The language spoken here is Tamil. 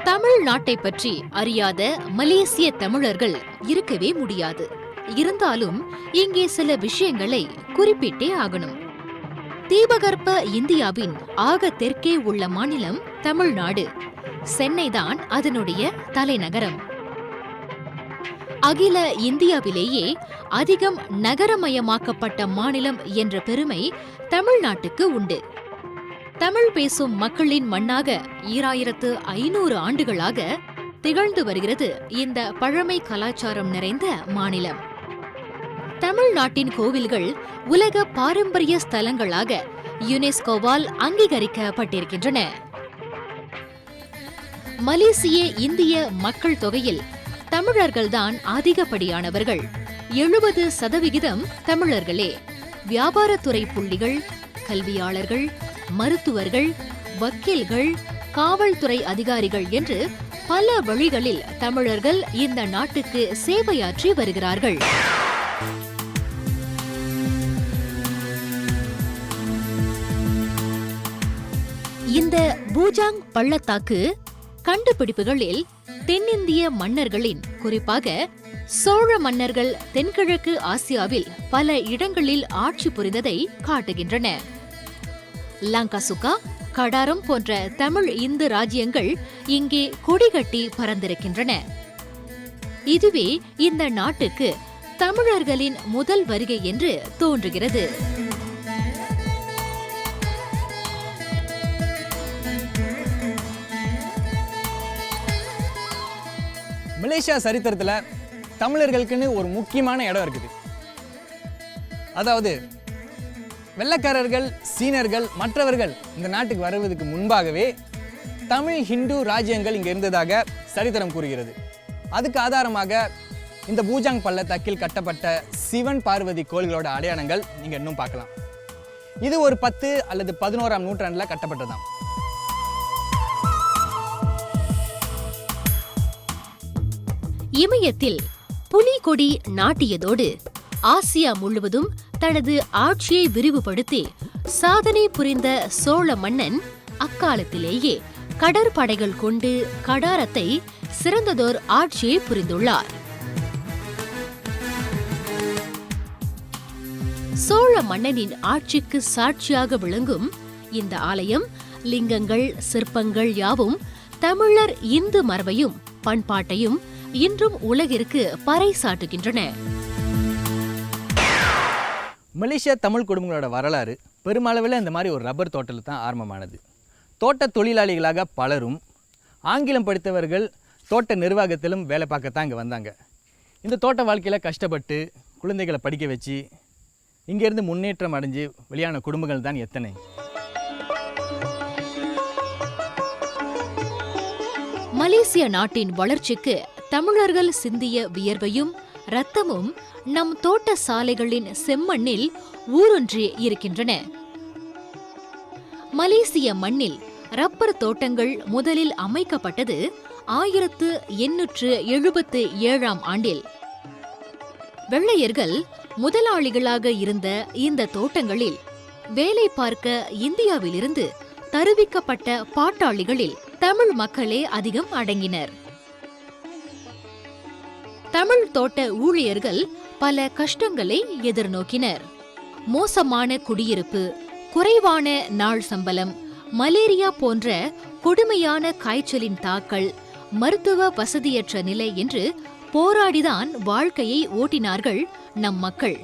தமிழ்நாட்டை பற்றி அறியாத மலேசிய தமிழர்கள் இருக்கவே முடியாது. இருந்தாலும் இங்கே சில விஷயங்களை குறிப்பிட்டே ஆகணும். தீபகற்ப இந்தியாவின் ஆக தெற்கே உள்ள மாநிலம் தமிழ்நாடு. சென்னைதான் அதனுடைய தலைநகரம். அகில இந்தியாவிலேயே அதிகம் நகரமயமாக்கப்பட்ட மாநிலம் என்ற பெருமை தமிழ்நாட்டுக்கு உண்டு. தமிழ் பேசும் மக்களின் மண்ணாக 2500 ஆண்டுகளாக திகழ்ந்து வருகிறது இந்த பழமை கலாச்சாரம் நிறைந்த மாநிலம். தமிழ்நாட்டின் கோவில்கள் உலக பாரம்பரிய ஸ்தலங்களாக யுனெஸ்கோவால் அங்கீகரிக்கப்பட்டிருக்கின்றன. மலேசிய இந்திய மக்கள் தொகையில் தமிழர்கள்தான் அதிகப்படியானவர்கள். 70% தமிழர்களே. வியாபாரத்துறை புள்ளிகள், கல்வியாளர்கள், மருத்துவர்கள், வக்கீல்கள், காவல்துறை அதிகாரிகள் என்று பல வழிகளில் தமிழர்கள் இந்த நாட்டுக்கு சேவையாற்றி வருகிறார்கள். இந்த பூஜாங் பள்ளத்தாக்கு கண்டுபிடிப்புகளில் தென்னிந்திய மன்னர்களின், குறிப்பாக சோழ மன்னர்கள் தென்கிழக்கு ஆசியாவில் பல இடங்களில் ஆட்சி புரிந்ததை காட்டுகின்றன. லங்காசுகா, கடாரம் போன்ற தமிழ் இந்து ராஜ்யங்கள் இங்கே கொடிகட்டி பறந்திருக்கின்றன. இதுவே இந்த நாட்டுக்கு தமிழர்களின் முதல் வருகை என்று தோன்றுகிறது. மலேசியா சரித்திரத்துல தமிழர்களுக்குன்னு ஒரு முக்கியமான இடம் இருக்குது. அதாவது வெள்ளைக்காரர்கள், சீனர்கள், மற்றவர்கள் இந்த நாட்டுக்கு வருவதற்கு முன்பாகவே தமிழ் ஹிந்து ராஜ்யங்கள் இங்கே இருந்ததாக சரித்திரம் கூறுகிறது. அதுக்கு ஆதாரமாக இந்த பூஜாங் பள்ளத்தாக்கில் கட்டப்பட்ட சிவன் பார்வதி கோயில்களோட அடையாளங்கள் நீங்கள் இன்னும் பார்க்கலாம். இது ஒரு 10 அல்லது 11ஆம் நூற்றாண்டில் கட்டப்பட்டதாம். இமயத்தில் புலிகொடி நாட்டியதோடு ஆசியா முழுவதும் தனது ஆட்சியை விரிவுபடுத்தி சாதனை புரிந்த சோழ மன்னன் அக்காலத்திலேயே கடற்படைகள் கொண்டு கடாரத்தை சிறந்ததோர் ஆட்சியை புரிந்துள்ளார். சோழ மன்னனின் ஆட்சிக்கு சாட்சியாக விளங்கும் இந்த ஆலயம், லிங்கங்கள், சிற்பங்கள் யாவும் தமிழர் இந்து மரபையும் பண்பாட்டையும் இன்றும் உலகிற்கு பறைசாட்டுகின்றன. மலேசியா தமிழ் குடும்பங்களோட வரலாறு பெருமளவில் இந்த மாதிரி ஒரு ரப்பர் தோட்டத்தில் தான் ஆரம்பமானது. தோட்ட தொழிலாளிகளாக பலரும் ஆங்கிலம் படித்தவர்கள் தோட்ட நிர்வாகத்திலும் வேலை பார்க்கத்தான் இங்கே வந்தாங்க. இந்த தோட்ட வாழ்க்கையில் கஷ்டப்பட்டு குழந்தைகளை படிக்க வச்சு இங்கேருந்து முன்னேற்றம் அடைஞ்சு வெளியான குடும்பங்கள் தான் எத்தனை. மலேசிய நாட்டின் வளர்ச்சிக்கு தமிழர்கள் சிந்திய வியர்வையும் இரத்தமும் நம் தோட்ட சாலைகளின் செம்மண்ணில் ஊரொன்றி இருக்கின்றன. மலேசிய மண்ணில் ரப்பர் தோட்டங்கள் முதலில் அமைக்கப்பட்டது 1877ஆம் ஆண்டில். வெள்ளையர்கள் முதலாளிகளாக இருந்த இந்த தோட்டங்களில் வேலை பார்க்க இந்தியாவிலிருந்து தருவிக்கப்பட்ட பாட்டாளிகளில் தமிழ் மக்களே அதிகம் அடங்கினர். தமிழ் தோட்ட ஊழியர்கள் பல கஷ்டங்களை எதிர்நோக்கினர். மோசமான குடியிருப்பு, குறைவான நாள் சம்பளம், மலேரியா போன்ற கொடுமையான காய்ச்சலின் தாக்கல், மருத்துவ வசதியற்ற நிலை என்று போராடிதான் வாழ்க்கையை ஓட்டினார்கள் நம் மக்கள்.